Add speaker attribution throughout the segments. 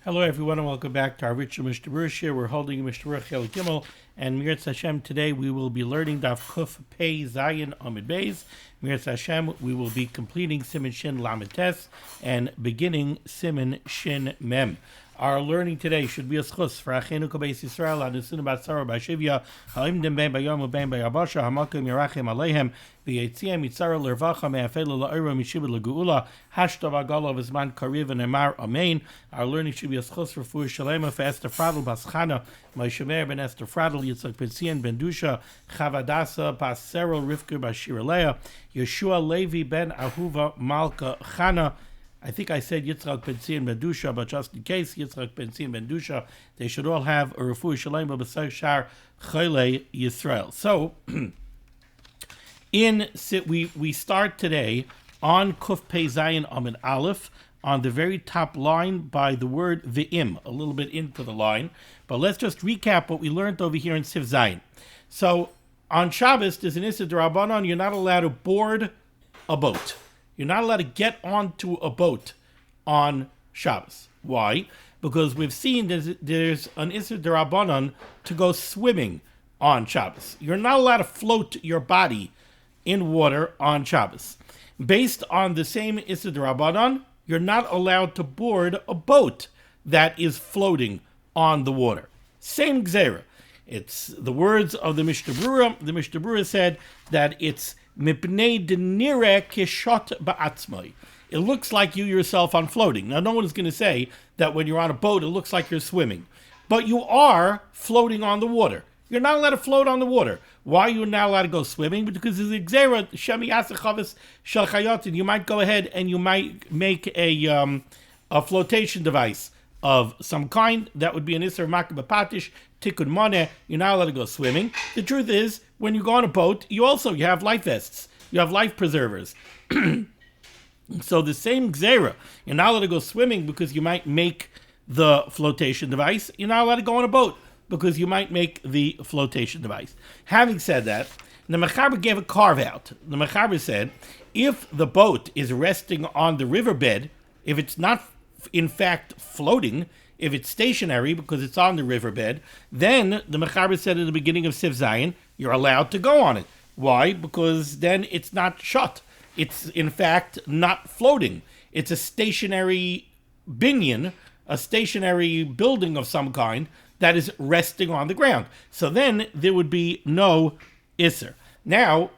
Speaker 1: Hello, everyone, and welcome back to our ritual Mishnah Berurah. We're holding Mishnah Berurah Chel Gimel, and Mirat Hashem today we will be learning Daf Kuf Pei Zayin Amid Beis. Mirat Hashem we will be completing Siman Shin Lamed Tes and beginning Siman Shin Mem. Our learning today should be a schus for Achenu Kobeis Yisrael, Anusin Batzara Bashivya, Haim Dem Ben Bayom Ben Bayabasha, Hamakim Yerachem Aleihem, V'Yetziam Yitzara Lervacha Me'afelu La'ira Mishibud L'Geula, Hashtav Agala V'Zman Kariv and Emar Amen. Our learning should be a schus for Fuhr Shalema for Esther Fradl Baschana, Moshe Ben Esther Fradl, Yitzchak Ben Tzion Ben Dusha, Chavadasa Pasero Rivka Bashiralea, Yeshua Levi Ben Ahuva Malka Chana. I think I said Yitzchak Ben Tzion Ben Dusha, but just in case, Yitzchak Ben Tzion Ben Dusha, they should all have a refuah shalema b'sar shar Chayei Yisrael. So, we start today on Kuf Pei Zayin Amid Aleph, on the very top line by the word V'im, a little bit into the line. But let's just recap what we learned over here in Siv Zayin. So, on Shabbos, there's an Issa D'Rabbanan, you're not allowed to board a boat. You're not allowed to get onto a boat on Shabbos. Why? Because we've seen there's an Isser D'Rabbanan to go swimming on Shabbos. You're not allowed to float your body in water on Shabbos. Based on the same Isser D'Rabbanan, you're not allowed to board a boat that is floating on the water. Same Gzeira. It's the words of the Mishnah Berurah. The Mishnah Berurah said that it's Mipnei denire kishot ba'atzmai. It looks like you yourself are floating. Now, no one is going to say that when you're on a boat, it looks like you're swimming. But you are floating on the water. You're not allowed to float on the water. Why are you not allowed to go swimming? Because it's a gzera, shemi asachavis shel chayotin. You might go ahead and you might make a flotation device of some kind. That would be an Isser Makah B'Patish, Tikkun Moneh. You're not allowed to go swimming. The truth is, when you go on a boat, you have life vests. You have life preservers. So the same Gzera, you're not allowed to go swimming because you might make the flotation device. You're not allowed to go on a boat because you might make the flotation device. Having said that, the Mechaber gave a carve-out. The Mechaber said, if the boat is resting on the riverbed, if it's not in fact floating, if it's stationary because it's on the riverbed, then the Mechaber said at the beginning of Siv Zayin, you're allowed to go on it. Why? Because then it's not shut. It's in fact not floating. It's a stationary binyan, a stationary building of some kind that is resting on the ground. So then there would be no Isser. Now,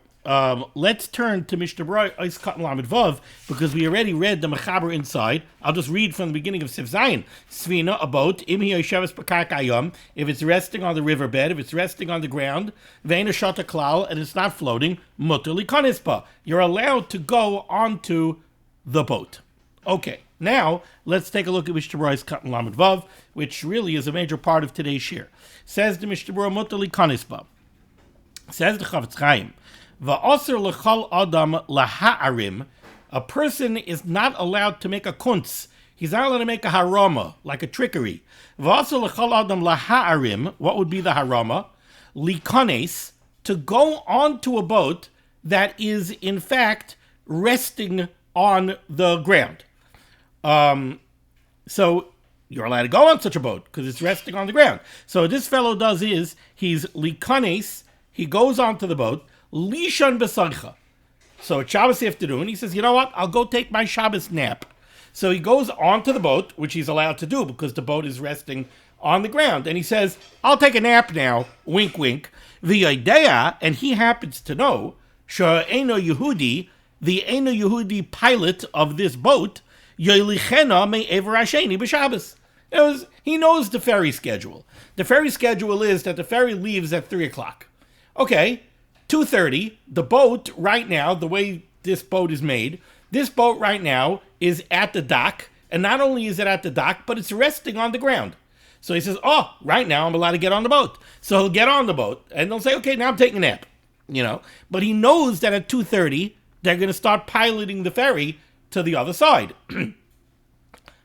Speaker 1: let's turn to Mishnah Berurah Ois Katan Lamed Vav, because we already read the Mechaber inside. I'll just read from the beginning of Siv Zayin. Svina, a boat, Imi Yosheves B'Karka Ayom, if it's resting on the riverbed, if it's resting on the ground, Ve'ena Shata Klal, and it's not floating, Mutter Likanispa. You're allowed to go onto the boat. Okay, now let's take a look at Mishnah Berurah Ois Katan Lamed Vav, which really is a major part of today's shir. Says the Mishnah Berurah Mutter Likanispa. Says the Chavetz Chaim, Va'oser l'chol adam laha'arim, a person is not allowed to make a kunz. He's not allowed to make a harama, like a trickery. Va'oser l'chol adam laha'arim, what would be the harama? Likones, to go onto a boat that is in fact resting on the ground. So you're allowed to go on such a boat because it's resting on the ground. So what this fellow does is, he's likones, he goes onto the boat, Lishan B'Sarcha. So it's Shabbos afternoon, he says, you know what, I'll go take my Shabbos nap. So he goes onto the boat, which he's allowed to do because the boat is resting on the ground. And he says, I'll take a nap now, wink, wink. The idea, and he happens to know, She'eino Yehudi, the Eino Yehudi pilot of this boat, Yoilichena me'ever Hasheni b'Shabbos. He knows the ferry schedule. The ferry schedule is that the ferry leaves at 3 o'clock. Okay, 2:30, the boat right now, the way this boat is made, this boat right now is at the dock, and not only is it at the dock, but it's resting on the ground. So he says, oh, right now I'm allowed to get on the boat. So he'll get on the boat, and they'll say, okay, now I'm taking a nap, But he knows that at 2:30, they're going to start piloting the ferry to the other side.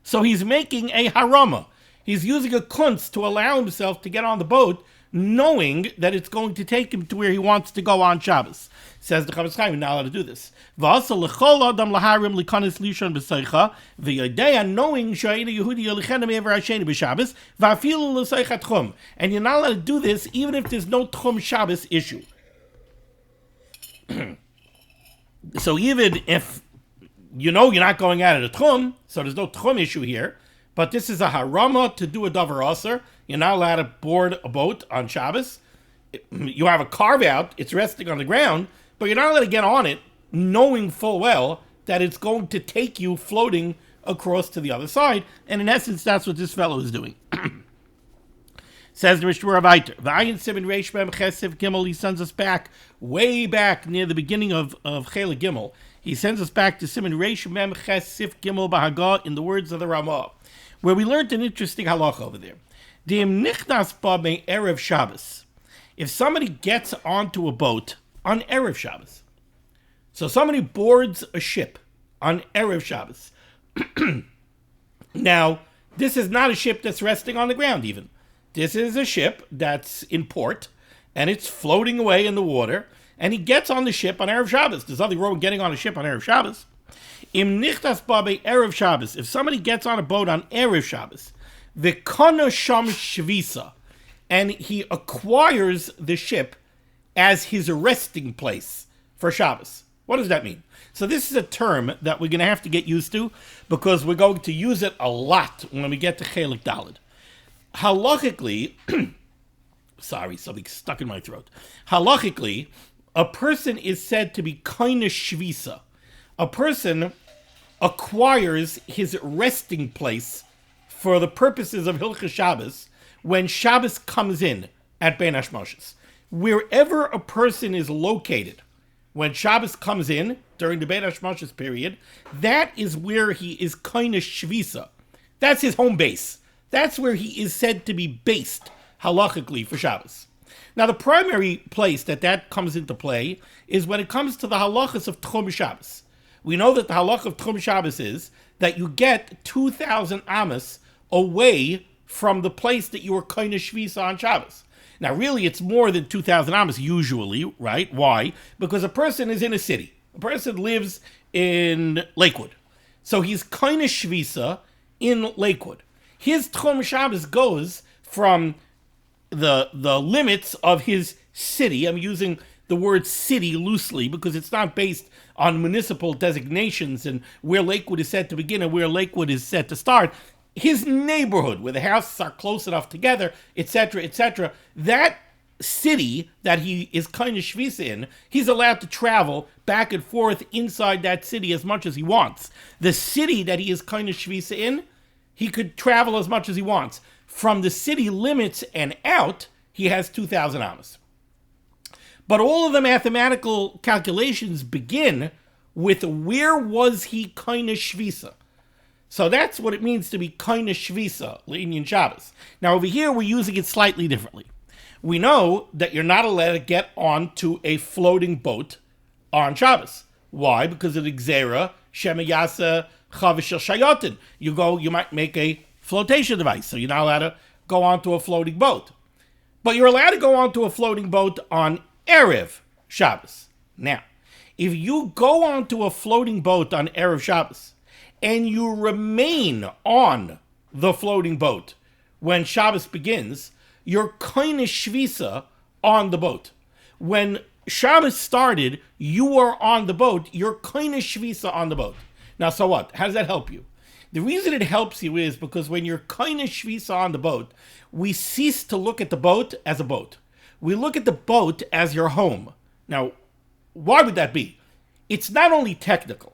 Speaker 1: So he's making a harama. He's using a kunz to allow himself to get on the boat, knowing that it's going to take him to where he wants to go on Shabbos. Says the Chavetz Chaim, you're not allowed to do this. Knowing and you're not allowed to do this even if there's no Tchum Shabbos issue. So even if you know you're not going out of the Tchum, so there's no Tchum issue here, but this is a harama to do a davar aser. You're not allowed to board a boat on Shabbos. You have a carve out, it's resting on the ground, but you're not allowed to get on it knowing full well that it's going to take you floating across to the other side. And in essence, that's what this fellow is doing. Says the Mishnah Berurah, V'ayin Siman Reish Mem Chesiv Gimel, he sends us back, way back near the beginning of Chelek Gimel. He sends us back to Siman Reish Mem Chesiv Gimel Bahagah in the words of the Ramah, where we learned an interesting halacha over there. Dim Nichnas Ba Me Erev Shabbos. If somebody gets onto a boat on Erev Shabbos, so somebody boards a ship on Erev Shabbos. Now, this is not a ship that's resting on the ground even. This is a ship that's in port, and it's floating away in the water, and he gets on the ship on Erev Shabbos. There's nothing wrong with getting on a ship on Erev Shabbos. Im nichtas ba be Erev Shabbos. If somebody gets on a boat on Erev Shabbos, v'kana sham shvisa, and he acquires the ship as his resting place for Shabbos. What does that mean? So this is a term that we're going to have to get used to because we're going to use it a lot when we get to Chelek Daled. Halachically, sorry, something stuck in my throat. Halachically, a person is said to be kaina shvisa. A person acquires his resting place for the purposes of Hilchos Shabbos when Shabbos comes in at Bein Hashmoshes. Wherever a person is located when Shabbos comes in during the Bein Hashmoshes period, that is where he is kaina shvisa. That's his home base. That's where he is said to be based halachically for Shabbos. Now, the primary place that comes into play is when it comes to the halachas of Tchum Shabbos. We know that the halach of Tchum Shabbos is that you get 2,000 amas away from the place that you were kaina shvisa on Shabbos. Now, really, it's more than 2,000 amas usually, right? Why? Because a person is in a city. A person lives in Lakewood. So he's kaina shvisa in Lakewood. His Tchum Shabbos goes from the limits of his city. I'm using the word city loosely because it's not based on municipal designations and where Lakewood is said to begin and where Lakewood is said to start. His neighborhood, where the houses are close enough together, etc., that city that he is kaina shvisa in, he's allowed to travel back and forth inside that city as much as he wants. The city that he is kaina shvisa in, he could travel as much as he wants. From the city limits and out, he has 2,000 amas. But all of the mathematical calculations begin with where was he kaina shvisa. So that's what it means to be kaina shvisa, l'inyan Shabbos. Now over here, we're using it slightly differently. We know that you're not allowed to get onto a floating boat on Shabbos. Why? Because of the Gzera, Shema Yasa Chavish Shayotin. You might make a flotation device, so you're not allowed to go onto a floating boat. But you're allowed to go onto a floating boat on Erev Shabbos. Now, if you go onto a floating boat on Erev Shabbos, and you remain on the floating boat when Shabbos begins, you're kaina shvisa on the boat. When Shabbos started, you were on the boat, you're kaina shvisa on the boat. Now, so what? How does that help you? The reason it helps you is because when you're kaina shvisa on the boat, we cease to look at the boat as a boat. We look at the boat as your home. Now, why would that be? It's not only technical.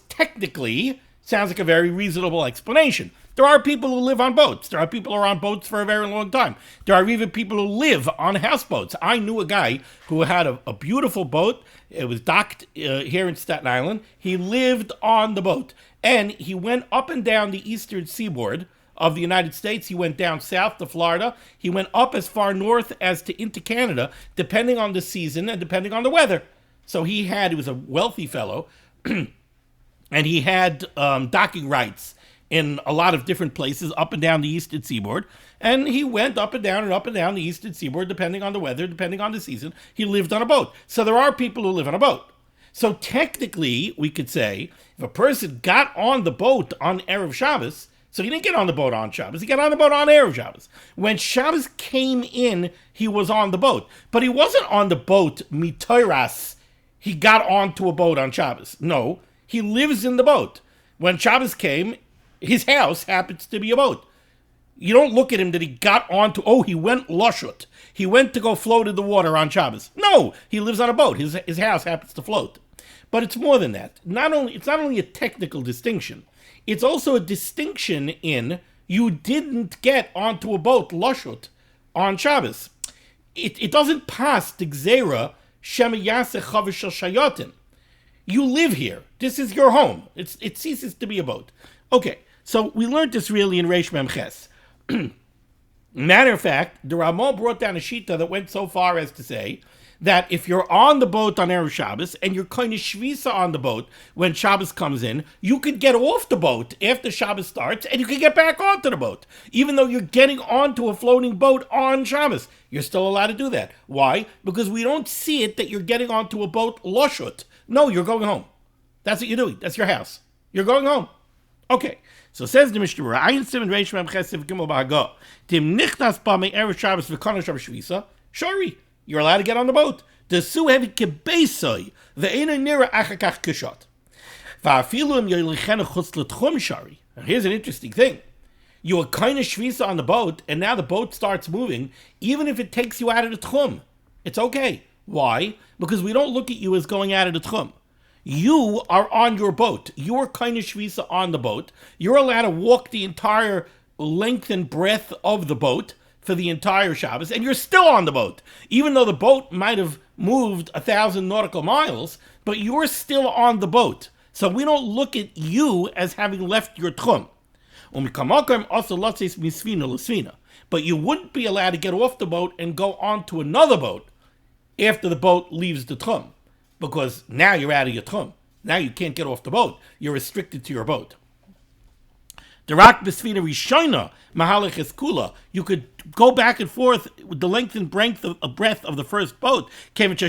Speaker 1: Technically, sounds like a very reasonable explanation. There are people who live on boats. There are people who are on boats for a very long time. There are even people who live on houseboats. I knew a guy who had a beautiful boat. It was docked here in Staten Island. He lived on the boat. And he went up and down the eastern seaboard of the United States. He went down south to Florida. He went up as far north as into Canada, depending on the season and depending on the weather. So he was a wealthy fellow. And he had docking rights in a lot of different places up and down the eastern seaboard. And he went up and down the eastern seaboard, depending on the weather, depending on the season. He lived on a boat. So there are people who live on a boat. So technically, we could say, if a person got on the boat on Erev Shabbos, so he didn't get on the boat on Shabbos, he got on the boat on Erev Shabbos. When Shabbos came in, he was on the boat. But he wasn't on the boat, mitoras, he got onto a boat on Shabbos. No, he lives in the boat. When Shabbos came, his house happens to be a boat. You don't look at him that he got onto, he went lushut. He went to go float in the water on Shabbos. No, he lives on a boat. His house happens to float. But it's more than that. It's not only a technical distinction, it's also a distinction in you didn't get onto a boat, lushut, on Shabbos. It doesn't pass the gzera shema yaseh chavish shel shayotin. You live here. This is your home. It ceases to be a boat. Okay, so we learned this really in Reish Mem Ches. Matter of fact, the Ramah brought down a shita that went so far as to say that if you're on the boat on Erev Shabbos and you're kind of shvisa on the boat when Shabbos comes in, you could get off the boat after Shabbos starts and you can get back onto the boat. Even though you're getting onto a floating boat on Shabbos, you're still allowed to do that. Why? Because we don't see it that you're getting onto a boat loshut. No, you're going home. That's what you're doing. That's your house. You're going home. Okay. So says the Mishnah Berurah, Ayin Siman Reish Mem Chesed Gimel B'Haga, Tim Nichnas B'Mei Erev Shabbos V'Kana Shabbos Shvisa, Shari, you're allowed to get on the boat. Desu heavy kebeisoi, ve'ena nira achakach kishot. Va'afilu im yoylichenu chutz l'tchum shari. Now here's an interesting thing. You are kind of shvisa on the boat, and now the boat starts moving, even if it takes you out of the tchum. It's okay. Why? Because we don't look at you as going out of the tchum. You are on your boat. You're kind of shvisa on the boat. You're allowed to walk the entire length and breadth of the boat for the entire Shabbos, and you're still on the boat. Even though the boat might have moved 1,000 nautical miles, but you're still on the boat. So we don't look at you as having left your tchum. But you wouldn't be allowed to get off the boat and go on to another boat after the boat leaves the tchum, because now you're out of your tchum. Now you can't get off the boat. You're restricted to your boat. The rak b'sfina rishona mahalach es kula. You could go back and forth with the length and breadth of the first boat. Because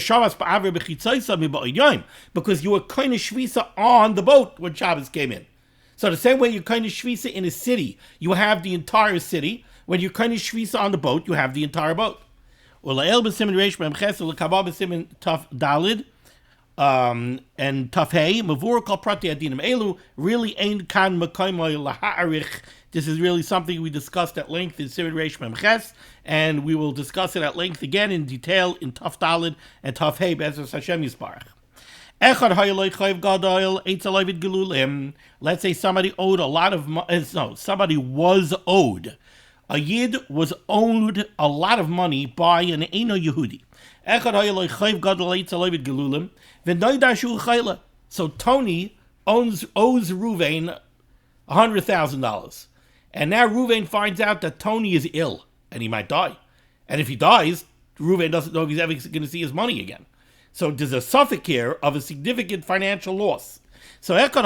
Speaker 1: you were kind of shvisa on the boat when Shabbos came in. So the same way you're kind of shvisa in a city, you have the entire city. When you're kind of shvisa on the boat, you have the entire boat. And Tafhei, Mavur Kal Prati Adinim Elu, really ain't kan Makaimoy Laha'arich. This is really something we discussed at length in Siman Reish Mem Ches, and we will discuss it at length again in detail in Taf Dalid and Tafhei Be'ezras Hashem Yisparach. Echad Hayaloi Chayv Gadol Eitz Alovid Gelulim. Let's say somebody owed a lot of somebody was owed. A Yid was owed a lot of money by an Eino Yehudi. Echad Hayaloi Chayv Gadol Eitz Alovid Gelulim. So Tony owes Ruvain $100,000. And now Ruvain finds out that Tony is ill and he might die. And if he dies, Ruvain doesn't know if he's ever going to see his money again. So there's a suffix here of a significant financial loss. So also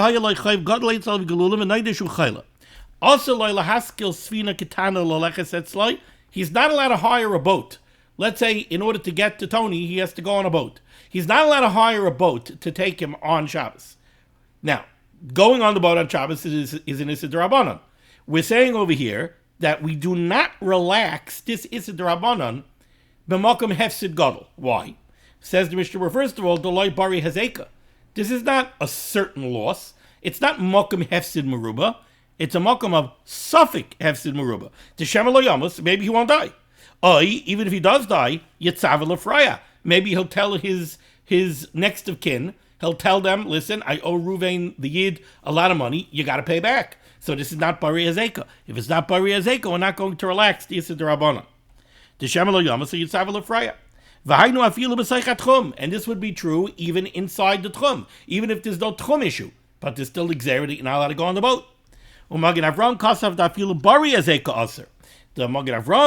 Speaker 1: he's not allowed to hire a boat. Let's say in order to get to Tony, he has to go on a boat. He's not allowed to hire a boat to take him on Shabbos. Now, going on the boat on Shabbos is an Issa D'Rabbanan. We're saying over here that we do not relax this Issa D'Rabbanan b'makom hefsid gadol. Why? Says the Mishnah Berurah, first of all, Doloi Bari Hazeka. This is not a certain loss. It's not makom hefsid meruba. It's a makom of suffix hefsid meruba. T'shem lo yamus, maybe he won't die. Even if he does die, yitzav l'fraya. Maybe he'll tell his next of kin, he'll tell them, listen, I owe Ruvain the Yid a lot of money, you got to pay back. So this is not Bari Azeka. If it's not Bari Azeka, we're not going to relax the Yisad Rabbanan. And this would be true even inside the Tchum, even if there's no Tchum issue. But there's still the Gzera that you're not allowed to go on the boat. The Magen Avram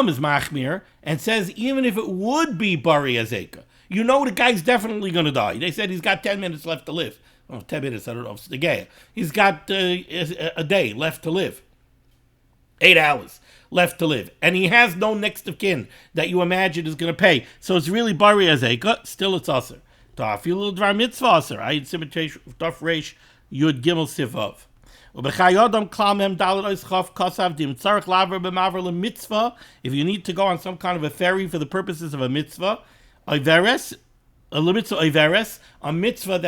Speaker 1: is machmir and says even if it would be Bari Azeka, you know the guy's definitely going to die. They said he's got 10 minutes left to live. 10 minutes, I don't know if it's the gay. He's got a day left to live. 8 hours left to live. And he has no next of kin that you imagine is going to pay. So it's really bari azeka, still it's aser. Ta'afilu dvar mitzvah aser. Ayin simitresh daf reish yud gimel sivav. If you need to go on some kind of a ferry for the purposes of a mitzvah, a mitzvah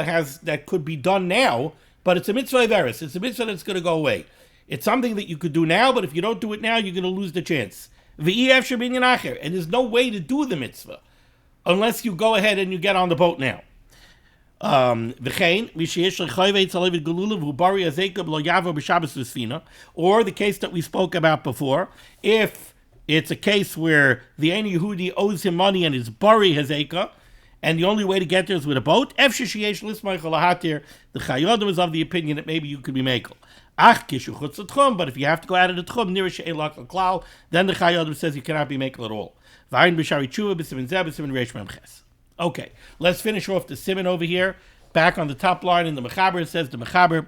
Speaker 1: that could be done now, but it's a mitzvah iveres. It's a mitzvah that's going to go away. It's something that you could do now, but if you don't do it now, you're going to lose the chance. And there's no way to do the mitzvah unless you go ahead and you get on the boat now. Or the case that we spoke about before, if it's a case where the Ein Yehudi owes him money and is bari hazeka, and the only way to get there is with a boat, the Chayodim is of the opinion that maybe you could be mekel. But if you have to go out of the tchum, then the Chayodim says you cannot be mekel at all. Okay, let's finish off the Siman over here. Back on the top line in the Mechaber, it says the Mechaber,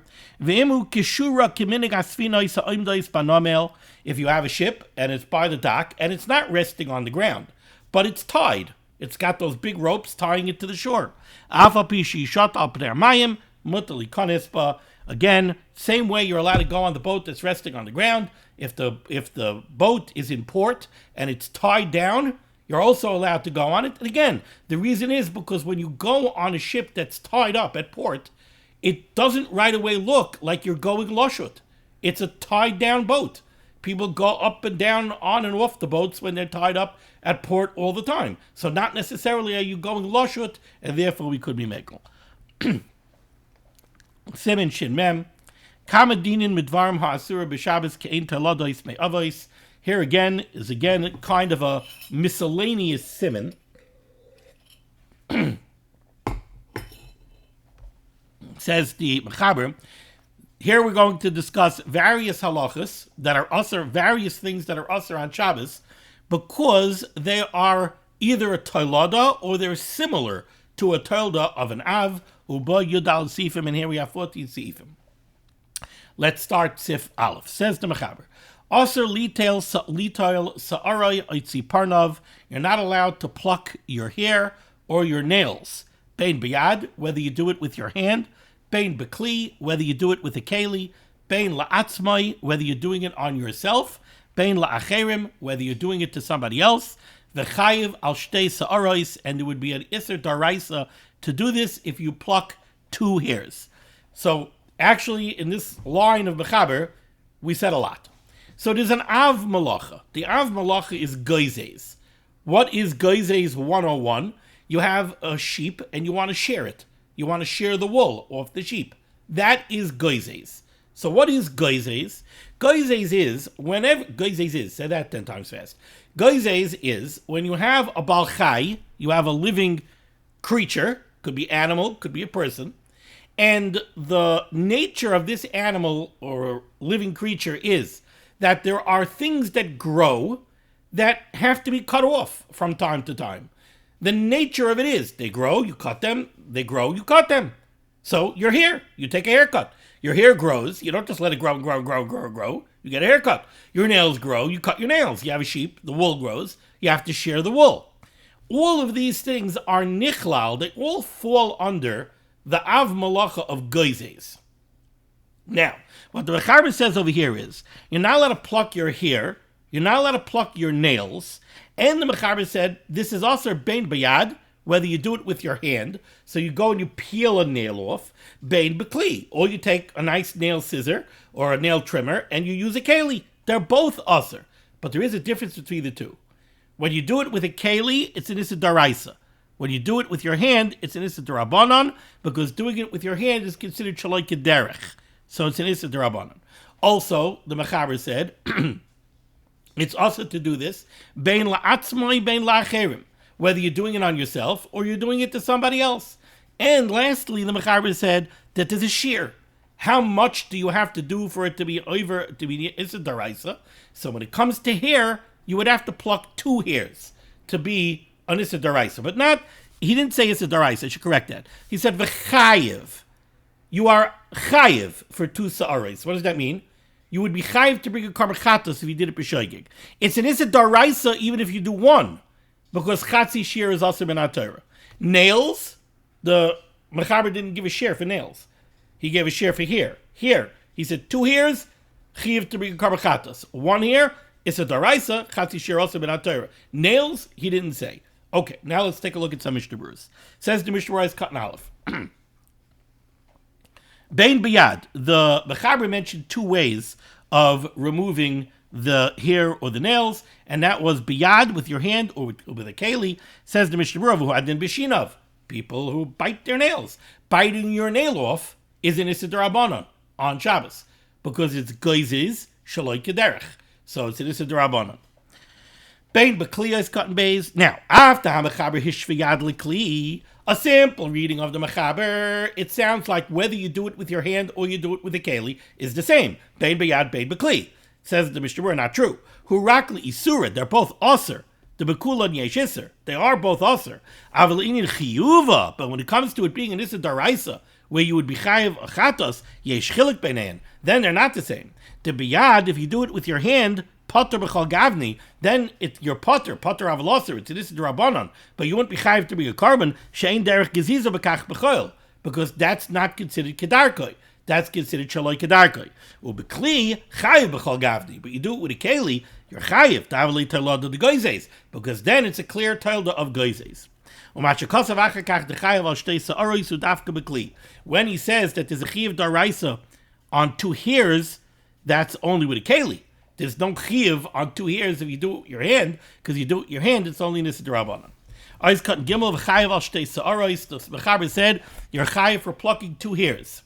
Speaker 1: if you have a ship and it's by the dock and it's not resting on the ground, but it's tied. It's got those big ropes tying it to the shore. Again, same way you're allowed to go on the boat that's resting on the ground. If the boat is in port and it's tied down, you're also allowed to go on it. And again, the reason is because when you go on a ship that's tied up at port, it doesn't right away look like you're going loshut. It's a tied down boat. People go up and down, on and off the boats when they're tied up at port all the time. So not necessarily are you going loshut, and therefore we could be mekel. Siman shin mem. Kamadinin midvarim ha'asura b'Shabbos ke'ein taladois me'avois. Here again is kind of a miscellaneous siman. Says the Mechaber. Here we're going to discuss various halachas that are usher, various things that are usher on Shabbos, because they are either a toilada or they're similar to a toilada of an av, uba yudal sifim, and here we have 14 sifim. Let's start Sif Aleph. Says the Mechaber. Aser litail sa'arai oitzi parnov. You're not allowed to pluck your hair or your nails. Bein biyad, whether you do it with your hand. Bein bekli, whether you do it with a keli. Bein la'atzmai, whether you're doing it on yourself. Bein la'acherim, whether you're doing it to somebody else. V'chayiv al shtei sa'arais, and there would be an iser daraisa to do this if you pluck 2 hairs. So actually, in this line of Mechaber, we said a lot. So there's an Av Malacha. The Av Malacha is Geizes. What is Geizes 101? You have a sheep and you want to share it. You want to share the wool off the sheep. That is Geizes. So what is Geizes? Geizes is whenever... Geizes is, say that 10 times fast. Geizes is when you have a Bal Chai, you have a living creature, could be animal, could be a person, and the nature of this animal or living creature is that there are things that grow that have to be cut off from time to time. The nature of it is they grow, you cut them, they grow, you cut them. So your hair, you take a haircut. Your hair grows, you don't just let it grow. You get a haircut. Your nails grow, you cut your nails. You have a sheep, the wool grows, you have to shear the wool. All of these things are nichlal, they all fall under the Av Malacha of Geizes. Now, what the Mechaber says over here is, you're not allowed to pluck your hair, you're not allowed to pluck your nails, and the Mechaber said, this is also bein bayad, whether you do it with your hand, so you go and you peel a nail off, bein bekli, or you take a nice nail scissor or a nail trimmer and you use a keli. They're both usher, but there is a difference between the two. When you do it with a keli, it's an issa daraisa. When you do it with your hand, it's an issa darabanan, because doing it with your hand is considered shaloi kederech. So it's an issa darabanan. Also, the Mechaber said, it's also to do this, bein la'atzmai, bein la'acherim, whether you're doing it on yourself or you're doing it to somebody else. And lastly, the Mechaber said that there's a shear. How much do you have to do for it to be over, to be issa daraisa? So when it comes to hair, you would have to pluck 2 hairs to be an issa daraisa. But not, he didn't say issa daraisa, I should correct that. He said v'chayiv. you are chayiv for 2 sa'aros. What does that mean? You would be chayiv to bring a karban chatos if you did it b'shoigig. It's an issa daraisa even if you do 1, because chatzi shear is also ben HaTorah. Nails, the mechaber didn't give a share for nails. He gave a share for here. Here, he said 2 hairs, chayiv to bring a karban chatos. 1 hair, it's a daraisa, chatzi shear also ben HaTorah. Nails, he didn't say. Okay, now let's take a look at some Mishnah Berurahs. Says the Mishnah Berurah is cut in aleph. Bein biyad, the mechaber mentioned 2 ways of removing the hair or the nails, and that was biyad, with your hand, or with a keli. Says the Mishnah Berurah, who adin b'shinav, people who bite their nails. Biting your nail off is an issa d'Rabbanan on Shabbos, because it's geizes shaloi kederech. So it's an issa d'Rabbanan. Bein b'kliya is cut in bays. Now, after ha-mechaber hishviyad l'kli, a sample reading of the mechaber, it sounds like whether you do it with your hand or you do it with a keli is the same. Bein b'yad, bein b'kli. Says the Mishnah Berurah, not true. Hurakli isura, they're both aser. The bekulan yesh iser, they are both aser. Aval inin chiyuva, but when it comes to it being an issa daraisa, where you would be chayiv achatos, yesh chilik beinein, then they're not the same. The biyad, if you do it with your hand, potter b'chal gavni, then you're potter aval aser, it's an issa d'Rabbanan, but you won't be chayiv to be a carbon, she'ein derech geziza b'kach b'choil, because that's not considered kedarkoi. That's considered shaloi kedarkoi. Ubekli chayiv b'chal gavni, but you do it with a keli, you're chayiv ta'avli ta'lod the goizes, because then it's a clear tilde of goizes. When he says that there's a chiv daraisa on 2 hairs, that's only with a keli. There's no chiv on 2 hairs if you do it with your hand, because you do it with your hand, it's only nisa d'Rabbanan. Ois cut gimel v'chayiv al shtei sa'aros. The mechaber said you're chayiv for plucking 2 hairs.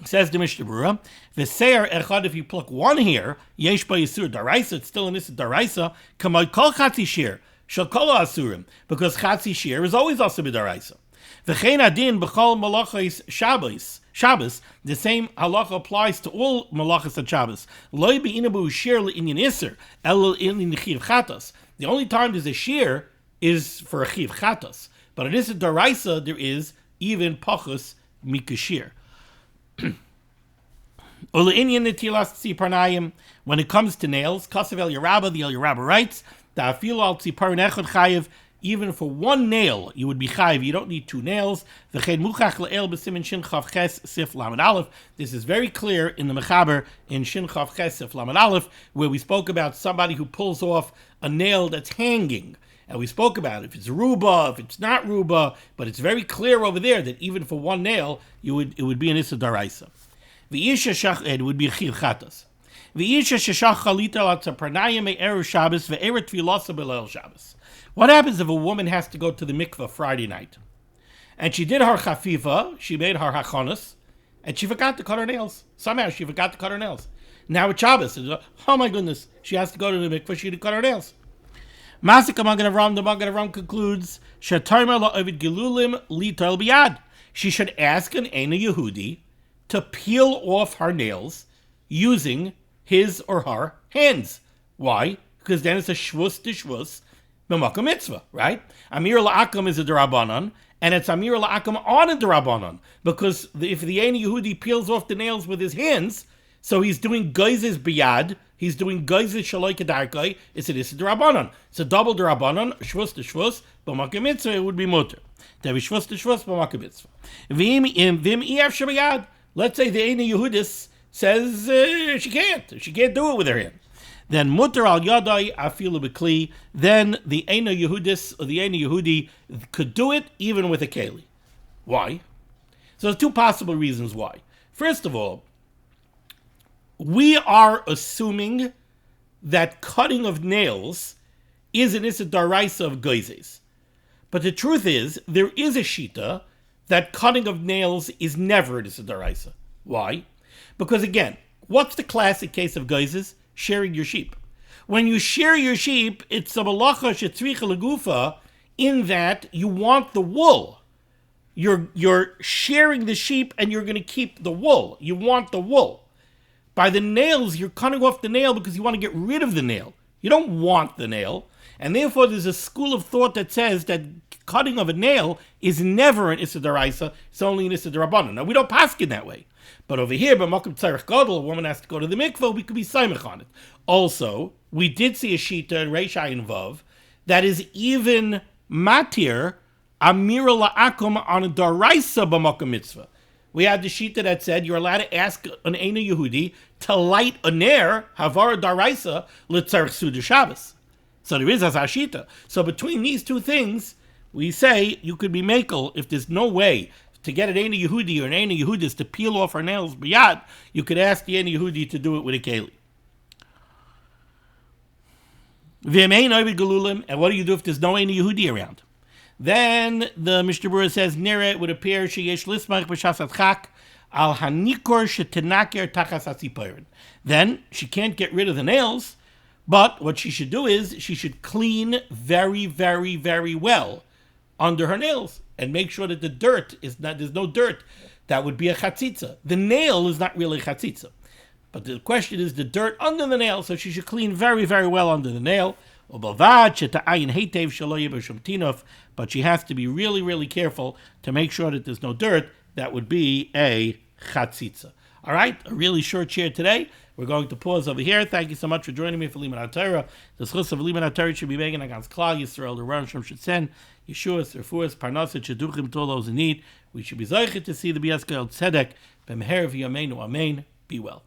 Speaker 1: Says the Mishnah Berurah, v'seir echad, if you pluck 1 hair, yesh ba yisur daraisa, it's still an issa daraisa, kamay kol chatzi shear, shal kol asurim, because chatzi shear is always also b'daraisa. V'chein adin b'chol malachos Shabbos, the same halacha applies to all malachas at Shabbos. Loi be'inabu shear le'inyan iser, el in chiv chatas. The only time there's a shear is for a chiv chatas, but it is a daraisa, there is even pachus mikashir. When it comes to nails, Kasav El Yerabba, the El Yerabba writes, even for 1 nail, you would be chayiv. You don't need 2 nails. This is very clear in the mechaber in Shin Chav Ches Sif Lamed Aleph, where we spoke about somebody who pulls off a nail that's hanging. And we spoke about if it's ruba, if it's not ruba, but it's very clear over there that even for 1 nail, it would be an issa daraisa. It would be a chiv chatas. What happens if a woman has to go to the mikveh Friday night, and she did her chafifa, she made her hachonis, and she forgot to cut her nails? Somehow she forgot to cut her nails. Now it's Shabbos, oh my goodness, she has to go to the mikveh, she didn't cut her nails. Masik Magen Avram, the Magen Avram concludes, she should ask an Eina Yehudi to peel off her nails using his or her hands. Why? Because then it's a shvus d'shvus b'makom mitzvah, right? Amir la'akam is a d'Rabbanan, and it's Amir la'akam on a d'Rabbanan, because if the Eina Yehudi peels off the nails with his hands, so he's doing geizes biyad, he's doing geizes shaloi kedarkoi, it's an issa d'Rabbanan. It's a double d'Rabbanan, shvus d'shvus b'makom mitzvah, it would be mutter. There is shvus d'shvus b'makom mitzvah. V'im ef shabayad. Let's say the Eina Yehudis says she can't do it with her hand. Then mutter al yadai afilu b'kli. Then the Eina Yehudis or the Eina Yehudi could do it even with a keli. Why? So there's 2 possible reasons why. First of all, we are assuming that cutting of nails is an issa daraisa of geizes. But the truth is, there is a shita that cutting of nails is never an issa daraisa. Why? Because again, what's the classic case of geizes? Shearing your sheep. When you shear your sheep, it's a malacha shetzricha legufa, in that you want the wool. You're shearing the sheep and you're going to keep the wool. You want the wool. By the nails, you're cutting off the nail because you want to get rid of the nail. You don't want the nail. And therefore, there's a school of thought that says that cutting of a nail is never an Issa D'Oraisa, it's only an Issa D'Rabbanan. Now, we don't paskin that way. But over here, by Makom Tzarech Gadol, a woman has to go to the mikveh, we could be Saimach on it. Also, we did see a Shita in Reish Ayin Vav that is even matir Amira La'akum on a D'Oraisa b'Makom Mitzvah. We had the Shita that said you're allowed to ask an Eina Yehudi to light a ner, Havara D'Oraisa, L'Tzarech Suda Shabbos. So there is a Shita. So between these two things, we say you could be makel if there's no way to get an Eina Yehudi or an Eina Yehudis to peel off her nails biyad, you could ask the Eina Yehudi to do it with a keli. And what do you do if there's no Eina Yehudi around? Then the Mishnah Berurah says, Nere, it would appear sheyesh lismach b'shasat chak al hanikor shetenaker tachas asipirin. Then she can't get rid of the nails, but what she should do is she should clean very, very, very well under her nails and make sure that the dirt is not, there's no dirt. That would be a chatzitza. The nail is not really chatzitza. But the question is the dirt under the nail, so she should clean very, very well under the nail. But she has to be really, really careful to make sure that there's no dirt. That would be a chatzitza. All right, a really short share today. We're going to pause over here. Thank you so much for joining me for limud HaTorah. The schus of limud HaTorah should be making against Klal Yisrael, the Ron Shem should send Yeshuas, Refuas, Parnasa, Sheduchim to all those in need. We should be zeicher to see the Biyaskal Tzedek, B'meher v'yameinu, Amen. Be well.